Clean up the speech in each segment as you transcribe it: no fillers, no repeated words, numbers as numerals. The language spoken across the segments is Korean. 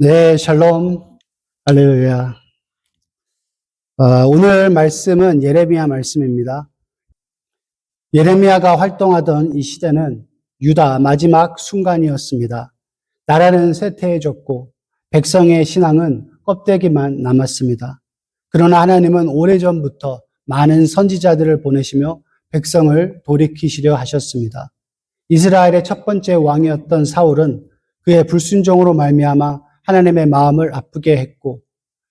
네, 샬롬. 할렐루야. 오늘 말씀은 예레미야 말씀입니다. 예레미야가 활동하던 이 시대는 유다 마지막 순간이었습니다. 나라는 쇠퇴해졌고 백성의 신앙은 껍데기만 남았습니다. 그러나 하나님은 오래전부터 많은 선지자들을 보내시며 백성을 돌이키시려 하셨습니다. 이스라엘의 첫 번째 왕이었던 사울은 그의 불순종으로 말미암아 하나님의 마음을 아프게 했고,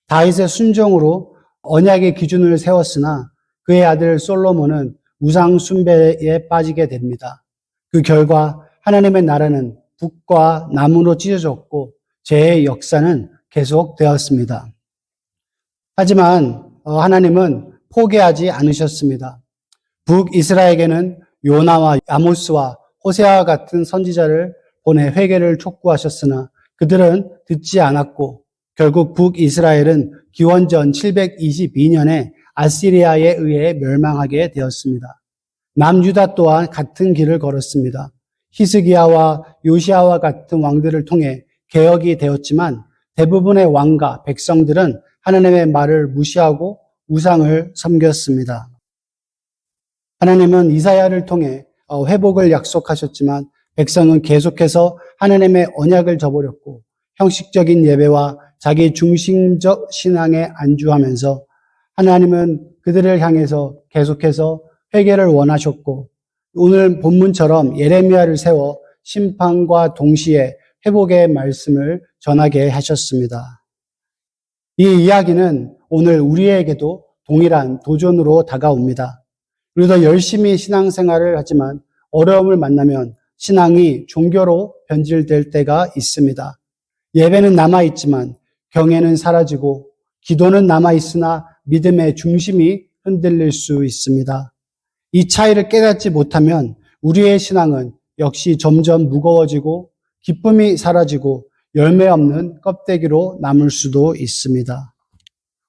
다윗의 순종으로 언약의 기준을 세웠으나 그의 아들 솔로몬은 우상 숭배에 빠지게 됩니다. 그 결과 하나님의 나라는 북과 남으로 찢어졌고 죄의 역사는 계속되었습니다. 하지만 하나님은 포기하지 않으셨습니다. 북이스라엘에게는 요나와 아모스와 호세아와 같은 선지자를 보내 회개를 촉구하셨으나 그들은 듣지 않았고 결국 북이스라엘은 기원전 722년에 아시리아에 의해 멸망하게 되었습니다. 남유다 또한 같은 길을 걸었습니다. 히스기야와 요시아와 같은 왕들을 통해 개혁이 되었지만 대부분의 왕과 백성들은 하나님의 말을 무시하고 우상을 섬겼습니다. 하나님은 이사야를 통해 회복을 약속하셨지만 백성은 계속해서 하나님의 언약을 저버렸고 형식적인 예배와 자기 중심적 신앙에 안주하면서 하나님은 그들을 향해서 계속해서 회개를 원하셨고 오늘 본문처럼 예레미야를 세워 심판과 동시에 회복의 말씀을 전하게 하셨습니다. 이 이야기는 오늘 우리에게도 동일한 도전으로 다가옵니다. 우리도 열심히 신앙생활을 하지만 어려움을 만나면 신앙이 종교로 변질될 때가 있습니다. 예배는 남아있지만 경외는 사라지고 기도는 남아있으나 믿음의 중심이 흔들릴 수 있습니다. 이 차이를 깨닫지 못하면 우리의 신앙은 역시 점점 무거워지고 기쁨이 사라지고 열매 없는 껍데기로 남을 수도 있습니다.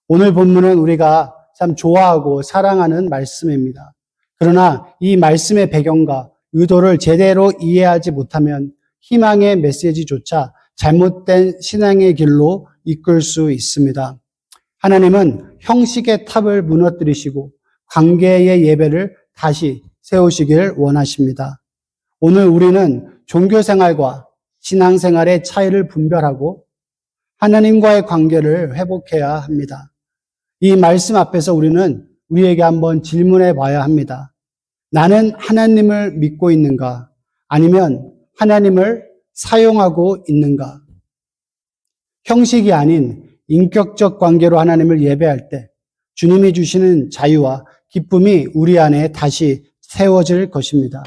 오늘 본문은 우리가 참 좋아하고 사랑하는 말씀입니다. 그러나 이 말씀의 배경과 의도를 제대로 이해하지 못하면 희망의 메시지조차 잘못된 신앙의 길로 이끌 수 있습니다. 하나님은 형식의 탑을 무너뜨리시고 관계의 예배를 다시 세우시길 원하십니다. 오늘 우리는 종교생활과 신앙생활의 차이를 분별하고 하나님과의 관계를 회복해야 합니다. 이 말씀 앞에서 우리는 우리에게 한번 질문해 봐야 합니다. 나는 하나님을 믿고 있는가? 아니면 하나님을 사용하고 있는가? 형식이 아닌 인격적 관계로 하나님을 예배할 때 주님이 주시는 자유와 기쁨이 우리 안에 다시 세워질 것입니다.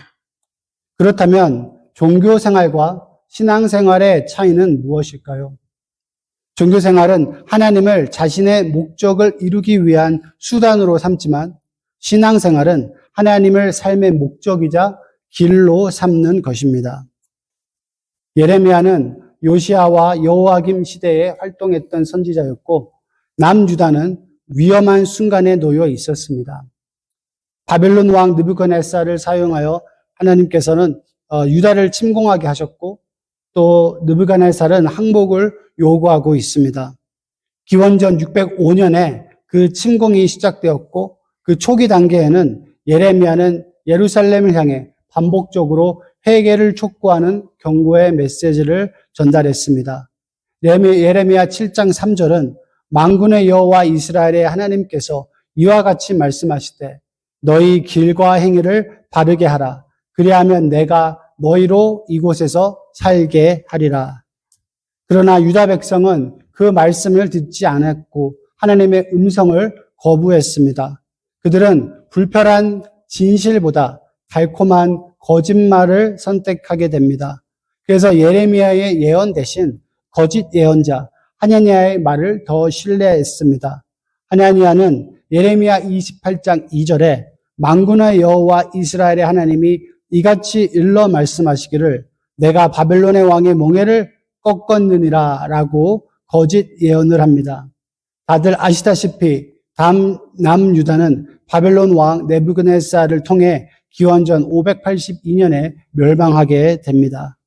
그렇다면 종교생활과 신앙생활의 차이는 무엇일까요? 종교생활은 하나님을 자신의 목적을 이루기 위한 수단으로 삼지만 신앙생활은 하나님을 삶의 목적이자 길로 삼는 것입니다. 예레미야는 요시아와 여호야김 시대에 활동했던 선지자였고 남유다는 위험한 순간에 놓여 있었습니다. 바벨론 왕 느부갓네살을 사용하여 하나님께서는 유다를 침공하게 하셨고 또 느부갓네살은 항복을 요구하고 있습니다. 기원전 605년에 그 침공이 시작되었고 그 초기 단계에는 예레미야는 예루살렘을 향해 반복적으로 회개를 촉구하는 경고의 메시지를 전달했습니다. 예레미야 7장 3절은 만군의 여호와 이스라엘의 하나님께서 이와 같이 말씀하시되 너희 길과 행위를 바르게 하라. 그리하면 내가 너희로 이곳에서 살게 하리라. 그러나 유다 백성은 그 말씀을 듣지 않았고 하나님의 음성을 거부했습니다. 그들은 불편한 진실보다 달콤한 거짓말을 선택하게 됩니다. 그래서 예레미야의 예언 대신 거짓 예언자 하나니아의 말을 더 신뢰했습니다. 하나니아는 예레미야 28장 2절에 만군의 여호와 이스라엘의 하나님이 이같이 일러 말씀하시기를 내가 바벨론의 왕의 몽해를 꺾었느니라 라고 거짓 예언을 합니다. 다들 아시다시피 남유다는 바벨론 왕 느부갓네살을 통해 기원전 582년에 멸망하게 됩니다.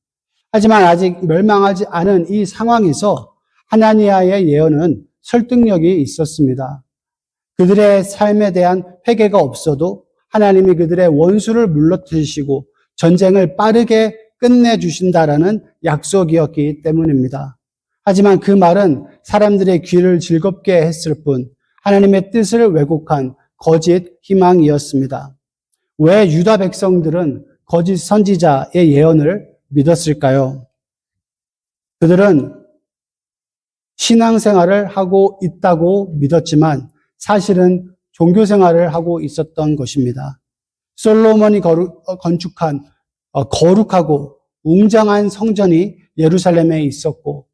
하지만 아직 멸망하지 않은 이 상황에서 하나니아의 예언은 설득력이 있었습니다. 그들의 삶에 대한 회개가 없어도 하나님이 그들의 원수를 물러뜨리시고 전쟁을 빠르게 끝내주신다라는 약속이었기 때문입니다. 하지만 그 말은 사람들의 귀를 즐겁게 했을 뿐 하나님의 뜻을 왜곡한 거짓 희망이었습니다. 왜 유다 백성들은 거짓 선지자의 예언을 믿었을까요? 그들은 신앙생활을 하고 있다고 믿었지만 사실은 종교생활을 하고 있었던 것입니다. 솔로몬이 건축한 거룩하고 웅장한 성전이 예루살렘에 있었고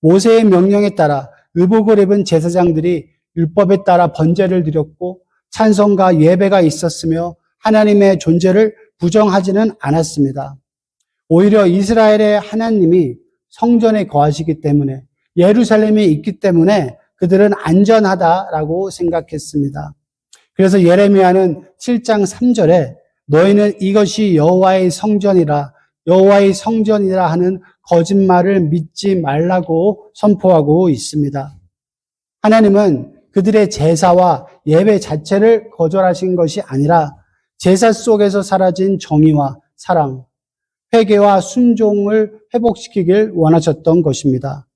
모세의 명령에 따라 의복을 입은 제사장들이 율법에 따라 번제를 드렸고 찬송과 예배가 있었으며 하나님의 존재를 부정하지는 않았습니다. 오히려 이스라엘의 하나님이 성전에 거하시기 때문에 예루살렘에 있기 때문에 그들은 안전하다라고 생각했습니다. 그래서 예레미야는 7장 3절에 너희는 이것이 여호와의 성전이라 하는 거짓말을 믿지 말라고 선포하고 있습니다. 하나님은 그들의 제사와 예배 자체를 거절하신 것이 아니라 제사 속에서 사라진 정의와 사랑, 회개와 순종을 회복시키길 원하셨던 것입니다.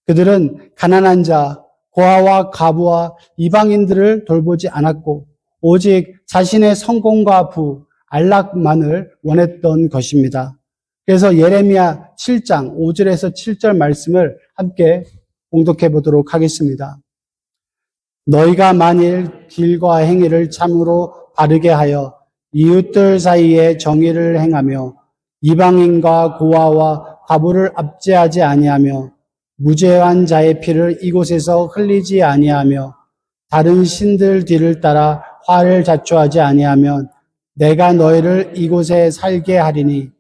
그들은 가난한 자, 고아와 과부와 이방인들을 돌보지 않았고 오직 자신의 성공과 부, 안락만을 원했던 것입니다. 그래서 예레미야 7장 5절에서 7절 말씀을 함께 봉독해 보도록 하겠습니다. 너희가 만일 길과 행위를 참으로 바르게 하여 이웃들 사이에 정의를 행하며 이방인과 고아와 과부를 압제하지 아니하며 무죄한 자의 피를 이곳에서 흘리지 아니하며 다른 신들 뒤를 따라 화를 자초하지 아니하면 내가 너희를 이곳에 살게 하리니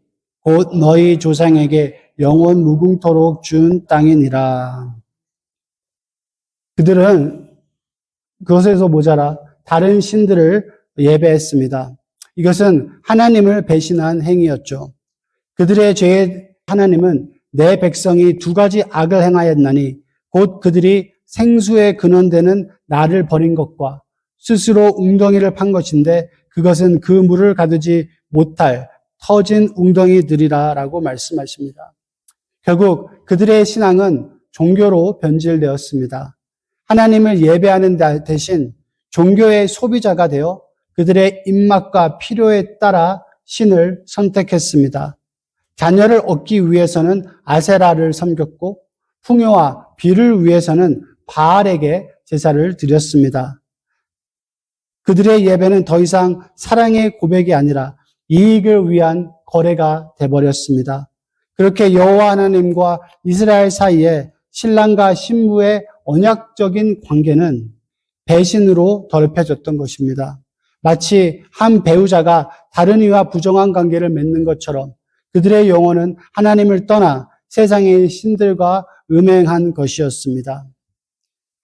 곧 너희 조상에게 영원 무궁토록 준 땅이니라. 그들은 그것에서 모자라 다른 신들을 예배했습니다. 이것은 하나님을 배신한 행위였죠. 그들의 죄의 하나님은 내 백성이 두 가지 악을 행하였나니 곧 그들이 생수의 근원되는 나를 버린 것과 스스로 웅덩이를 판 것인데 그것은 그 물을 가두지 못할 터진 웅덩이들이라라고 말씀하십니다. 결국 그들의 신앙은 종교로 변질되었습니다. 하나님을 예배하는 대신 종교의 소비자가 되어 그들의 입맛과 필요에 따라 신을 선택했습니다. 자녀를 얻기 위해서는 아세라를 섬겼고 풍요와 비를 위해서는 바알에게 제사를 드렸습니다. 그들의 예배는 더 이상 사랑의 고백이 아니라 이익을 위한 거래가 돼버렸습니다. 그렇게 여호와 하나님과 이스라엘 사이에 신랑과 신부의 언약적인 관계는 배신으로 더럽혀졌던 것입니다. 마치 한 배우자가 다른 이와 부정한 관계를 맺는 것처럼 그들의 영혼은 하나님을 떠나 세상의 신들과 음행한 것이었습니다.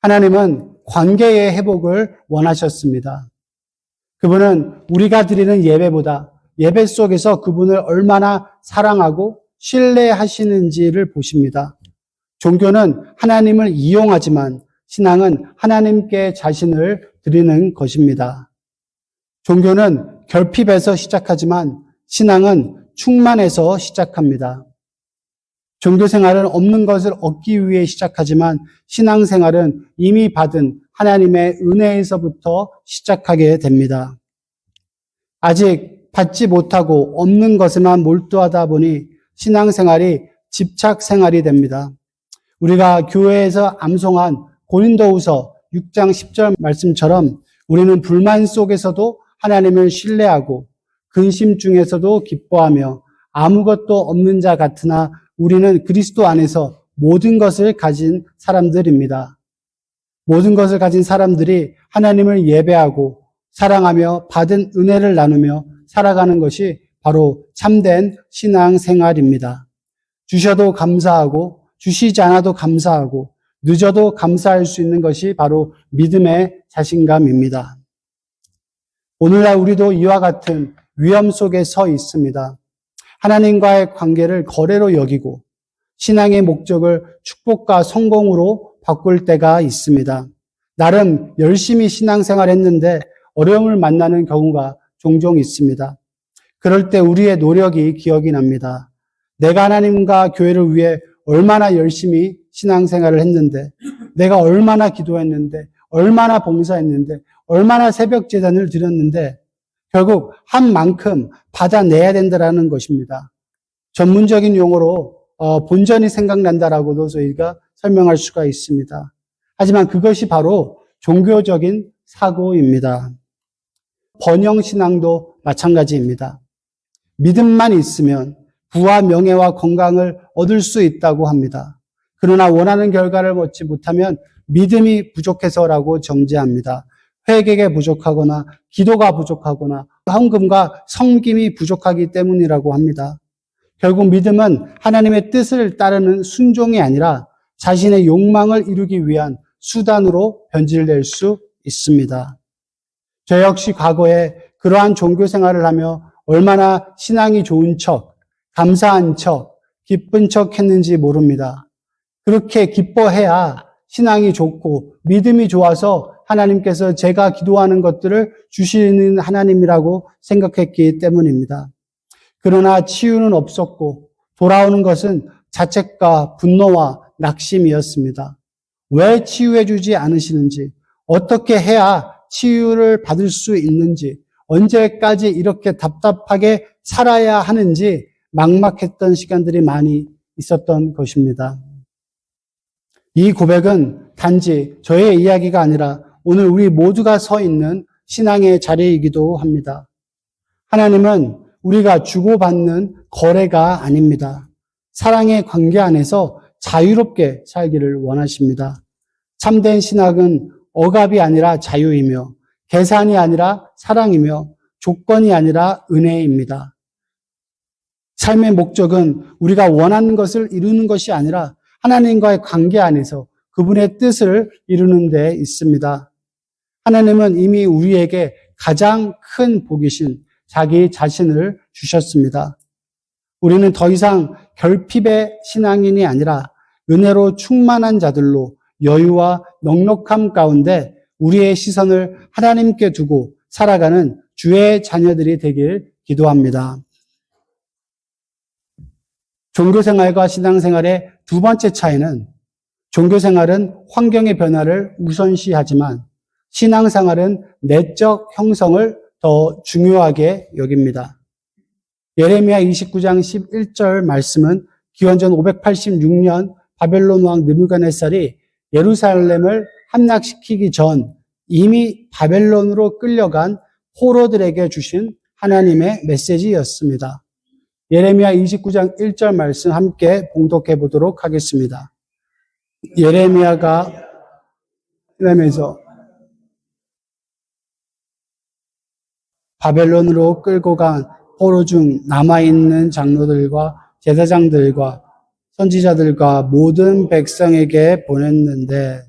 하나님은 관계의 회복을 원하셨습니다. 그분은 우리가 드리는 예배보다 예배 속에서 그분을 얼마나 사랑하고 신뢰하시는지를 보십니다. 종교는 하나님을 이용하지만 신앙은 하나님께 자신을 드리는 것입니다. 종교는 결핍에서 시작하지만 신앙은 충만해서 시작합니다. 종교생활은 없는 것을 얻기 위해 시작하지만 신앙생활은 이미 받은 하나님의 은혜에서부터 시작하게 됩니다. 아직 받지 못하고 없는 것에만 몰두하다 보니 신앙생활이 집착생활이 됩니다. 우리가 교회에서 암송한 고린도후서 6장 10절 말씀처럼 우리는 불만 속에서도 하나님을 신뢰하고 근심 중에서도 기뻐하며 아무것도 없는 자 같으나 우리는 그리스도 안에서 모든 것을 가진 사람들입니다. 모든 것을 가진 사람들이 하나님을 예배하고 사랑하며 받은 은혜를 나누며 살아가는 것이 바로 참된 신앙생활입니다. 주셔도 감사하고 주시지 않아도 감사하고 늦어도 감사할 수 있는 것이 바로 믿음의 자신감입니다. 오늘날 우리도 이와 같은 위험 속에 서 있습니다. 하나님과의 관계를 거래로 여기고 신앙의 목적을 축복과 성공으로 바꿀 때가 있습니다. 나름 열심히 신앙생활 했는데 어려움을 만나는 경우가 종종 있습니다. 그럴 때 우리의 노력이 기억이 납니다. 내가 하나님과 교회를 위해 얼마나 열심히 신앙생활을 했는데, 내가 얼마나 기도했는데, 얼마나 봉사했는데, 얼마나 새벽 제단을 드렸는데 결국 한 만큼 받아내야 된다라는 것입니다. 전문적인 용어로 본전이 생각난다라고도 저희가 설명할 수가 있습니다. 하지만 그것이 바로 종교적인 사고입니다. 번영신앙도 마찬가지입니다. 믿음만 있으면 부와 명예와 건강을 얻을 수 있다고 합니다. 그러나 원하는 결과를 얻지 못하면 믿음이 부족해서라고 정죄합니다. 회개가 부족하거나 기도가 부족하거나 헌금과 섬김이 부족하기 때문이라고 합니다. 결국 믿음은 하나님의 뜻을 따르는 순종이 아니라 자신의 욕망을 이루기 위한 수단으로 변질될 수 있습니다. 저 역시 과거에 그러한 종교 생활을 하며 얼마나 신앙이 좋은 척, 감사한 척, 기쁜 척 했는지 모릅니다. 그렇게 기뻐해야 신앙이 좋고 믿음이 좋아서 하나님께서 제가 기도하는 것들을 주시는 하나님이라고 생각했기 때문입니다. 그러나 치유는 없었고 돌아오는 것은 자책과 분노와 낙심이었습니다. 왜 치유해 주지 않으시는지, 어떻게 해야 치유를 받을 수 있는지, 언제까지 이렇게 답답하게 살아야 하는지 막막했던 시간들이 많이 있었던 것입니다. 이 고백은 단지 저의 이야기가 아니라 오늘 우리 모두가 서 있는 신앙의 자리이기도 합니다. 하나님은 우리가 주고받는 거래가 아닙니다. 사랑의 관계 안에서 자유롭게 살기를 원하십니다. 참된 신학은 억압이 아니라 자유이며 계산이 아니라 사랑이며 조건이 아니라 은혜입니다. 삶의 목적은 우리가 원하는 것을 이루는 것이 아니라 하나님과의 관계 안에서 그분의 뜻을 이루는 데 있습니다. 하나님은 이미 우리에게 가장 큰 복이신 자기 자신을 주셨습니다. 우리는 더 이상 결핍의 신앙인이 아니라 은혜로 충만한 자들로 여유와 넉넉함 가운데 우리의 시선을 하나님께 두고 살아가는 주의 자녀들이 되길 기도합니다. 종교생활과 신앙생활의 두 번째 차이는 종교생활은 환경의 변화를 우선시하지만 신앙생활은 내적 형성을 더 중요하게 여깁니다. 예레미야 29장 11절 말씀은 기원전 586년 바벨론 왕 느부갓네살이 예루살렘을 함락시키기 전 이미 바벨론으로 끌려간 포로들에게 주신 하나님의 메시지였습니다. 예레미야 29장 1절 말씀 함께 봉독해 보도록 하겠습니다. 예레미야가 예루살렘에서 바벨론으로 끌고 간 포로 중 남아있는 장로들과 제사장들과 선지자들과 모든 백성에게 보냈는데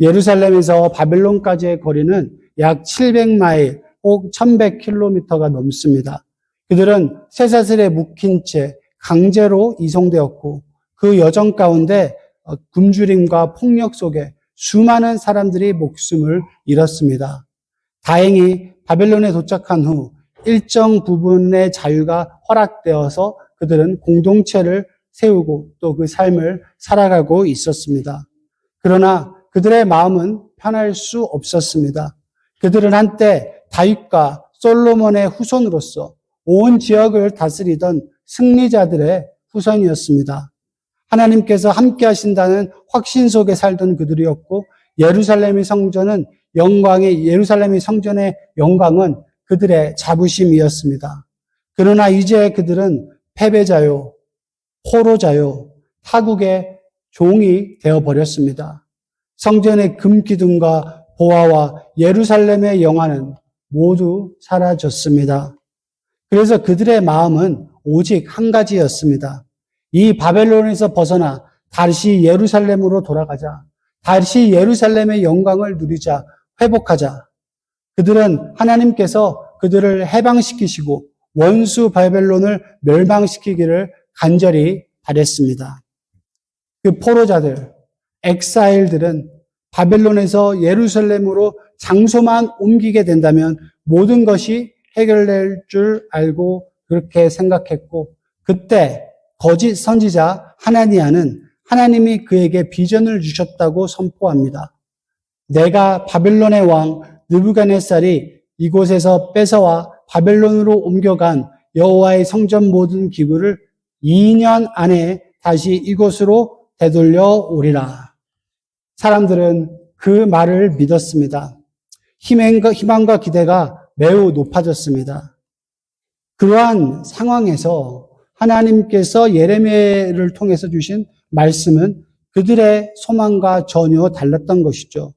예루살렘에서 바벨론까지의 거리는 약 700마일 혹 1100km가 넘습니다. 그들은 쇠사슬에 묶인 채 강제로 이송되었고 그 여정 가운데 굶주림과 폭력 속에 수많은 사람들이 목숨을 잃었습니다. 다행히 바벨론에 도착한 후 일정 부분의 자유가 허락되어서 그들은 공동체를 세우고 또 그 삶을 살아가고 있었습니다. 그러나 그들의 마음은 편할 수 없었습니다. 그들은 한때 다윗과 솔로몬의 후손으로서 온 지역을 다스리던 승리자들의 후손이었습니다. 하나님께서 함께 하신다는 확신 속에 살던 그들이었고 예루살렘의 성전의 영광은 그들의 자부심이었습니다. 그러나 이제 그들은 패배자요, 포로자요, 타국의 종이 되어버렸습니다. 성전의 금기둥과 보화와 예루살렘의 영화는 모두 사라졌습니다. 그래서 그들의 마음은 오직 한 가지였습니다. 이 바벨론에서 벗어나 다시 예루살렘으로 돌아가자. 다시 예루살렘의 영광을 누리자. 회복하자. 그들은 하나님께서 그들을 해방시키시고 원수 바벨론을 멸망시키기를 간절히 바랬습니다. 그 포로자들, 엑사일들은 바벨론에서 예루살렘으로 장소만 옮기게 된다면 모든 것이 해결될 줄 알고 그렇게 생각했고, 그때 거짓 선지자 하나니아는 하나님이 그에게 비전을 주셨다고 선포합니다. 내가 바벨론의 왕 느부갓네살이 이곳에서 뺏어와 바벨론으로 옮겨간 여호와의 성전 모든 기구를 2년 안에 다시 이곳으로 되돌려 오리라. 사람들은 그 말을 믿었습니다. 희망과 기대가 매우 높아졌습니다. 그러한 상황에서 하나님께서 예레미야를 통해서 주신 말씀은 그들의 소망과 전혀 달랐던 것이죠.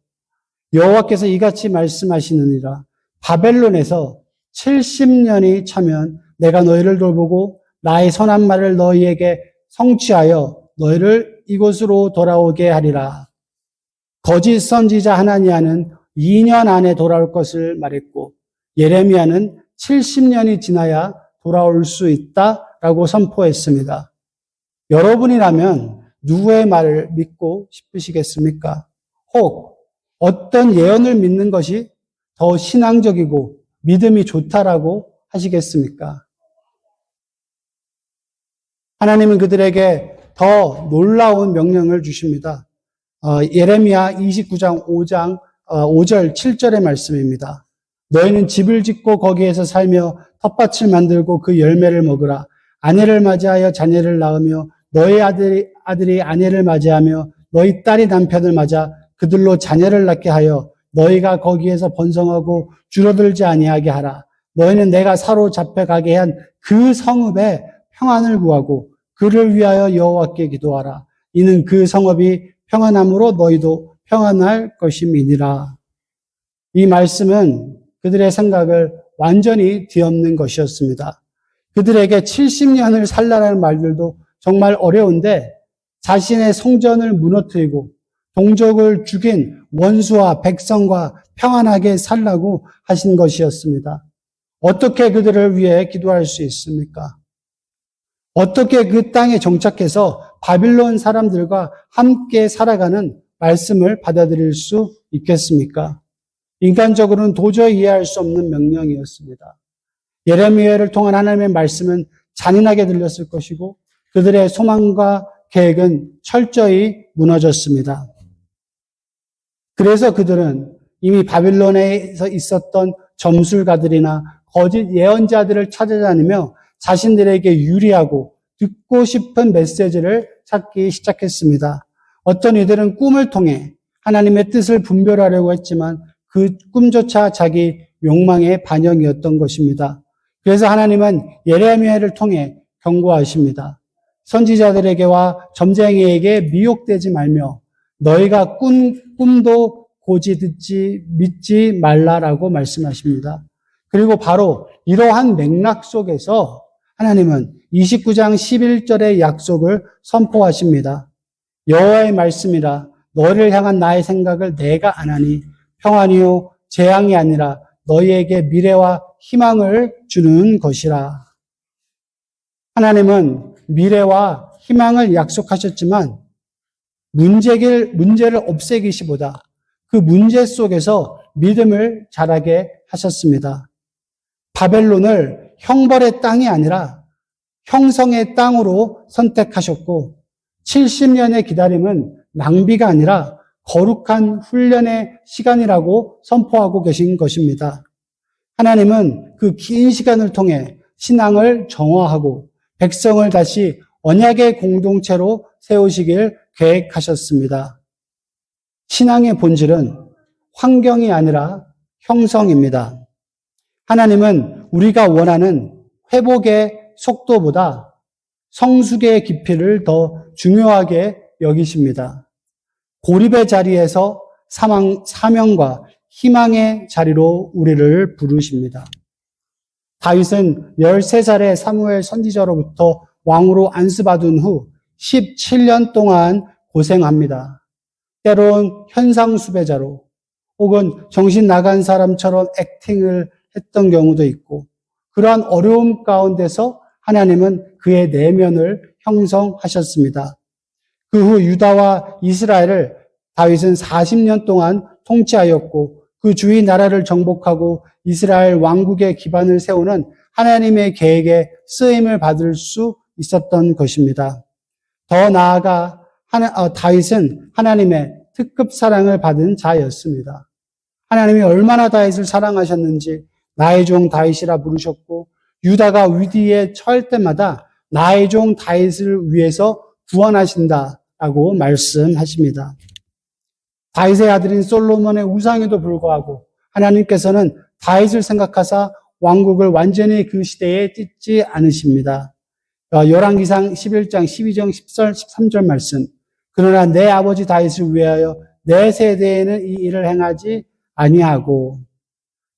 여호와께서 이같이 말씀하시느니라. 바벨론에서 70년이 차면 내가 너희를 돌보고 나의 선한 말을 너희에게 성취하여 너희를 이곳으로 돌아오게 하리라. 거짓 선지자 하나니아는 2년 안에 돌아올 것을 말했고, 예레미야는 70년이 지나야 돌아올 수 있다라고 선포했습니다. 여러분이라면 누구의 말을 믿고 싶으시겠습니까? 혹 어떤 예언을 믿는 것이 더 신앙적이고 믿음이 좋다라고 하시겠습니까? 하나님은 그들에게 더 놀라운 명령을 주십니다. 예레미야 29장 5절 7절의 말씀입니다. 너희는 집을 짓고 거기에서 살며 텃밭을 만들고 그 열매를 먹으라. 아내를 맞이하여 자녀를 낳으며 너희 아들이 아내를 맞이하며 너희 딸이 남편을 맞아 그들로 자녀를 낳게 하여 너희가 거기에서 번성하고 줄어들지 아니하게 하라. 너희는 내가 사로잡혀 가게 한 그 성읍에 평안을 구하고 그를 위하여 여호와께 기도하라. 이는 그 성읍이 평안함으로 너희도 평안할 것임이니라. 이 말씀은 그들의 생각을 완전히 뒤엎는 것이었습니다. 그들에게 70년을 살라는 말들도 정말 어려운데 자신의 성전을 무너뜨리고 동족을 죽인 원수와 백성과 평안하게 살라고 하신 것이었습니다. 어떻게 그들을 위해 기도할 수 있습니까? 어떻게 그 땅에 정착해서 바빌론 사람들과 함께 살아가는 말씀을 받아들일 수 있겠습니까? 인간적으로는 도저히 이해할 수 없는 명령이었습니다. 예레미야를 통한 하나님의 말씀은 잔인하게 들렸을 것이고 그들의 소망과 계획은 철저히 무너졌습니다. 그래서 그들은 이미 바빌론에서 있었던 점술가들이나 거짓 예언자들을 찾아다니며 자신들에게 유리하고 듣고 싶은 메시지를 찾기 시작했습니다. 어떤 이들은 꿈을 통해 하나님의 뜻을 분별하려고 했지만 그 꿈조차 자기 욕망의 반영이었던 것입니다. 그래서 하나님은 예레미야를 통해 경고하십니다. 선지자들에게와 점쟁이에게 미혹되지 말며 너희가 꿈도 고지 듣지 믿지 말라라고 말씀하십니다. 그리고 바로 이러한 맥락 속에서 하나님은 29장 11절의 약속을 선포하십니다. 여호와의 말씀이라 너희를 향한 나의 생각을 내가 아나니 평안이요 재앙이 아니라 너희에게 미래와 희망을 주는 것이라. 하나님은 미래와 희망을 약속하셨지만 문제를 없애기시보다 그 문제 속에서 믿음을 자라게 하셨습니다. 바벨론을 형벌의 땅이 아니라 형성의 땅으로 선택하셨고 70년의 기다림은 낭비가 아니라 거룩한 훈련의 시간이라고 선포하고 계신 것입니다. 하나님은 그 긴 시간을 통해 신앙을 정화하고 백성을 다시 언약의 공동체로 세우시길 계획하셨습니다. 신앙의 본질은 환경이 아니라 형성입니다. 하나님은 우리가 원하는 회복의 속도보다 성숙의 깊이를 더 중요하게 여기십니다. 고립의 자리에서 사명과 희망의 자리로 우리를 부르십니다. 다윗은 13살의 사무엘 선지자로부터 왕으로 안수받은 후 17년 동안 고생합니다. 때론 현상수배자로 혹은 정신 나간 사람처럼 액팅을 했던 경우도 있고 그러한 어려움 가운데서 하나님은 그의 내면을 형성하셨습니다. 그 후 유다와 이스라엘을 다윗은 40년 동안 통치하였고 그 주위 나라를 정복하고 이스라엘 왕국의 기반을 세우는 하나님의 계획에 쓰임을 받을 수 있었던 것입니다. 더 나아가 다윗은 하나님의 특급 사랑을 받은 자였습니다. 하나님이 얼마나 다윗을 사랑하셨는지 나의 종 다윗이라 부르셨고 유다가 위기에 처할 때마다 나의 종 다윗을 위해서 구원하신다라고 말씀하십니다. 다윗의 아들인 솔로몬의 우상에도 불구하고 하나님께서는 다윗을 생각하사 왕국을 완전히 그 시대에 찢지 않으십니다. 열왕기상 11장 12절 13절 말씀. 그러나 내 아버지 다윗을 위하여 내 세대에는 이 일을 행하지 아니하고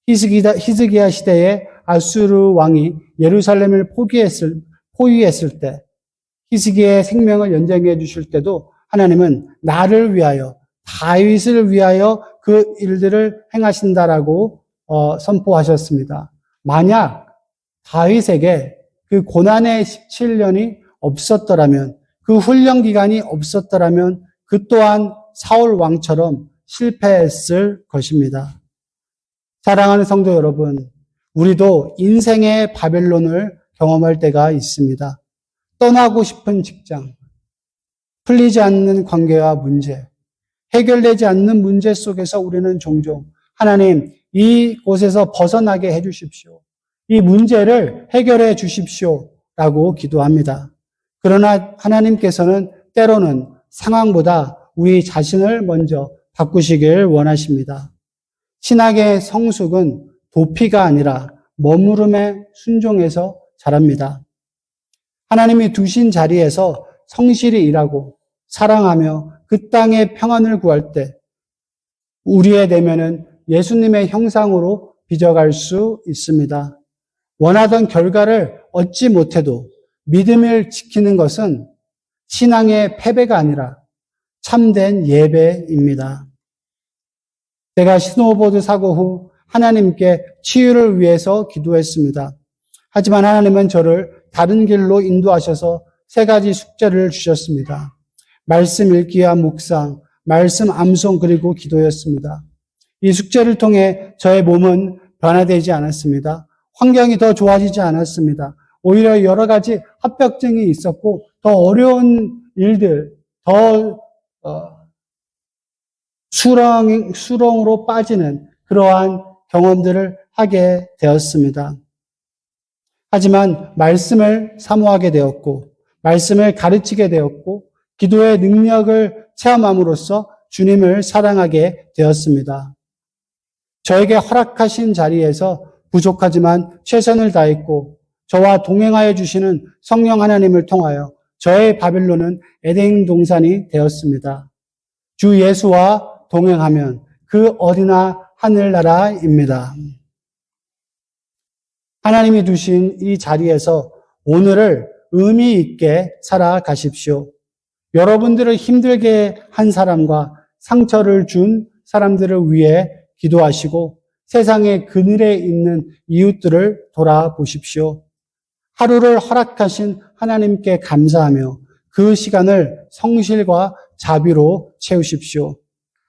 히스기야 시대에 아수르 왕이 예루살렘을 포위했을 때 히스기야의 생명을 연장해 주실 때도 하나님은 나를 위하여 다윗을 위하여 그 일들을 행하신다라고 선포하셨습니다. 만약 다윗에게 그 고난의 17년이 없었더라면 그 훈련 기간이 없었더라면 그 또한 사울 왕처럼 실패했을 것입니다. 사랑하는 성도 여러분, 우리도 인생의 바벨론을 경험할 때가 있습니다. 떠나고 싶은 직장, 풀리지 않는 관계와 문제, 해결되지 않는 문제 속에서 우리는 종종 하나님 이곳에서 벗어나게 해 주십시오. 이 문제를 해결해 주십시오. 라고 기도합니다. 그러나 하나님께서는 때로는 상황보다 우리 자신을 먼저 바꾸시길 원하십니다. 신학의 성숙은 도피가 아니라 머무름에 순종해서 자랍니다. 하나님이 두신 자리에서 성실히 일하고 사랑하며 그 땅의 평안을 구할 때 우리의 내면은 예수님의 형상으로 빚어갈 수 있습니다. 원하던 결과를 얻지 못해도 믿음을 지키는 것은 신앙의 패배가 아니라 참된 예배입니다. 제가 스노우보드 사고 후 하나님께 치유를 위해서 기도했습니다. 하지만 하나님은 저를 다른 길로 인도하셔서 3가지 숙제를 주셨습니다. 말씀 읽기와 묵상, 말씀 암송 그리고 기도였습니다. 이 숙제를 통해 저의 몸은 변화되지 않았습니다. 환경이 더 좋아지지 않았습니다. 오히려 여러 가지 합병증이 있었고 더 어려운 일들, 더 수렁으로 빠지는 그러한 경험들을 하게 되었습니다. 하지만 말씀을 사모하게 되었고 말씀을 가르치게 되었고 기도의 능력을 체험함으로써 주님을 사랑하게 되었습니다. 저에게 허락하신 자리에서 부족하지만 최선을 다했고 저와 동행하여 주시는 성령 하나님을 통하여 저의 바벨론은 에덴 동산이 되었습니다. 주 예수와 동행하면 그 어디나 하늘나라입니다. 하나님이 두신 이 자리에서 오늘을 의미 있게 살아가십시오. 여러분들을 힘들게 한 사람과 상처를 준 사람들을 위해 기도하시고 세상의 그늘에 있는 이웃들을 돌아보십시오. 하루를 허락하신 하나님께 감사하며 그 시간을 성실과 자비로 채우십시오.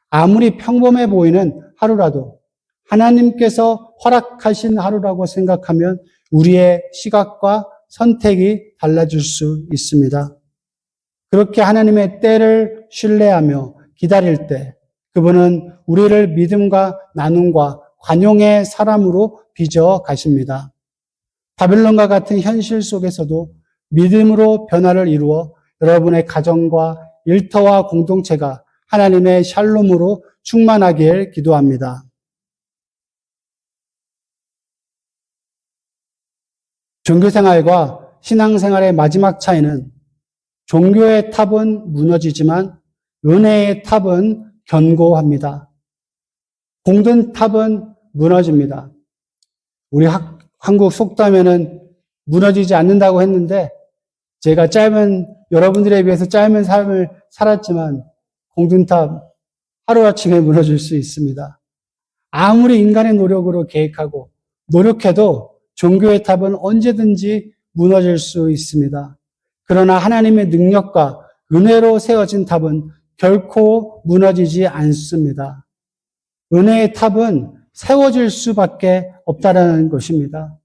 아무리 평범해 보이는 하루라도 하나님께서 허락하신 하루라고 생각하면 우리의 시각과 선택이 달라질 수 있습니다. 그렇게 하나님의 때를 신뢰하며 기다릴 때 그분은 우리를 믿음과 나눔과 관용의 사람으로 빚어 가십니다. 바벨론과 같은 현실 속에서도 믿음으로 변화를 이루어 여러분의 가정과 일터와 공동체가 하나님의 샬롬으로 충만하길 기도합니다. 종교생활과 신앙생활의 마지막 차이는 종교의 탑은 무너지지만 은혜의 탑은 견고합니다. 공든 탑은 무너집니다. 우리 한국 속담에는 무너지지 않는다고 했는데 제가 여러분들에 비해서 짧은 삶을 살았지만 공든 탑 하루아침에 무너질 수 있습니다. 아무리 인간의 노력으로 계획하고 노력해도 종교의 탑은 언제든지 무너질 수 있습니다. 그러나 하나님의 능력과 은혜로 세워진 탑은 결코 무너지지 않습니다. 은혜의 탑은 세워질 수밖에 없다라는 것입니다.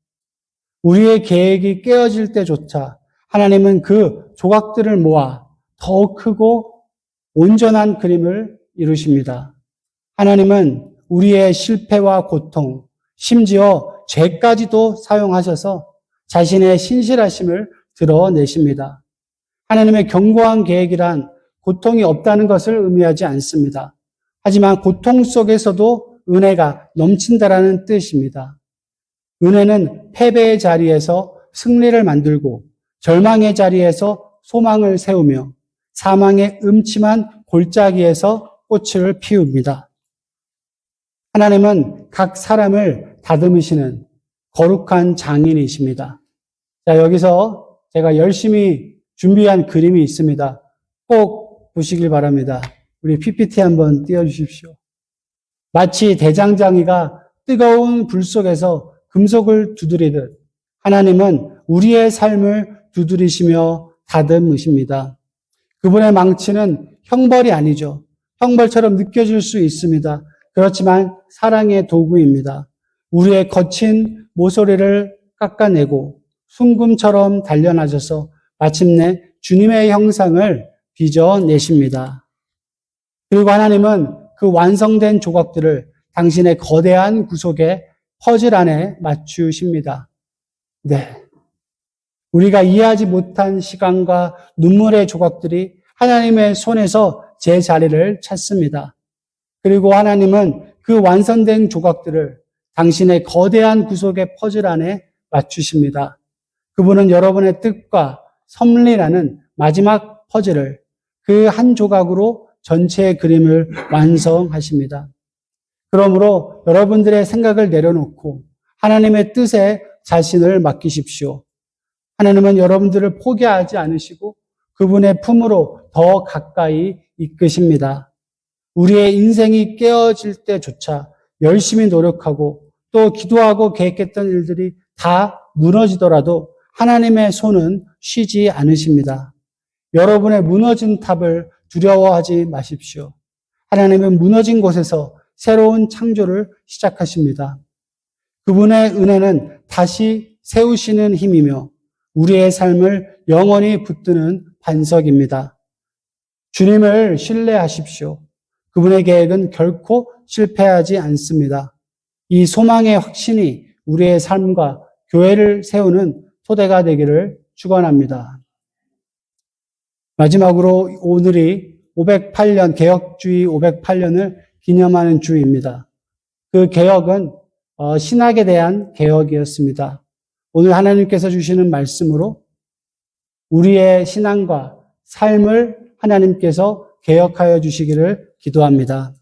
우리의 계획이 깨어질 때조차 하나님은 그 조각들을 모아 더욱 크고 온전한 그림을 이루십니다. 하나님은 우리의 실패와 고통, 심지어 죄까지도 사용하셔서 자신의 신실하심을 드러내십니다. 하나님의 견고한 계획이란 고통이 없다는 것을 의미하지 않습니다. 하지만 고통 속에서도 은혜가 넘친다라는 뜻입니다. 은혜는 패배의 자리에서 승리를 만들고 절망의 자리에서 소망을 세우며 사망의 음침한 골짜기에서 꽃을 피웁니다. 하나님은 각 사람을 다듬으시는 거룩한 장인이십니다. 자, 여기서 제가 열심히 준비한 그림이 있습니다. 꼭 보시길 바랍니다. 우리 PPT 한번 띄워주십시오. 마치 대장장이가 뜨거운 불 속에서 금속을 두드리듯 하나님은 우리의 삶을 두드리시며 다듬으십니다. 그분의 망치는 형벌이 아니죠. 형벌처럼 느껴질 수 있습니다. 그렇지만 사랑의 도구입니다. 우리의 거친 모서리를 깎아내고 순금처럼 단련하셔서 마침내 주님의 형상을 빚어내십니다. 그리고 하나님은 그 완성된 조각들을 당신의 거대한 구속의 퍼즐 안에 맞추십니다. 네. 우리가 이해하지 못한 시간과 눈물의 조각들이 하나님의 손에서 제 자리를 찾습니다. 그리고 하나님은 그 완성된 조각들을 당신의 거대한 구속의 퍼즐 안에 맞추십니다. 그분은 여러분의 뜻과 섭리라는 마지막 퍼즐을 그 한 조각으로 전체의 그림을 완성하십니다. 그러므로 여러분들의 생각을 내려놓고 하나님의 뜻에 자신을 맡기십시오. 하나님은 여러분들을 포기하지 않으시고 그분의 품으로 더 가까이 이끄십니다. 우리의 인생이 깨어질 때조차 열심히 노력하고 또 기도하고 계획했던 일들이 다 무너지더라도 하나님의 손은 쉬지 않으십니다. 여러분의 무너진 탑을 두려워하지 마십시오. 하나님은 무너진 곳에서 새로운 창조를 시작하십니다. 그분의 은혜는 다시 세우시는 힘이며 우리의 삶을 영원히 붙드는 반석입니다. 주님을 신뢰하십시오. 그분의 계획은 결코 실패하지 않습니다. 이 소망의 확신이 우리의 삶과 교회를 세우는 토대가 되기를 축원합니다. 마지막으로 오늘이 508년, 개혁주의 508년을 기념하는 주입니다. 그 개혁은 신학에 대한 개혁이었습니다. 오늘 하나님께서 주시는 말씀으로 우리의 신앙과 삶을 하나님께서 개혁하여 주시기를 기도합니다.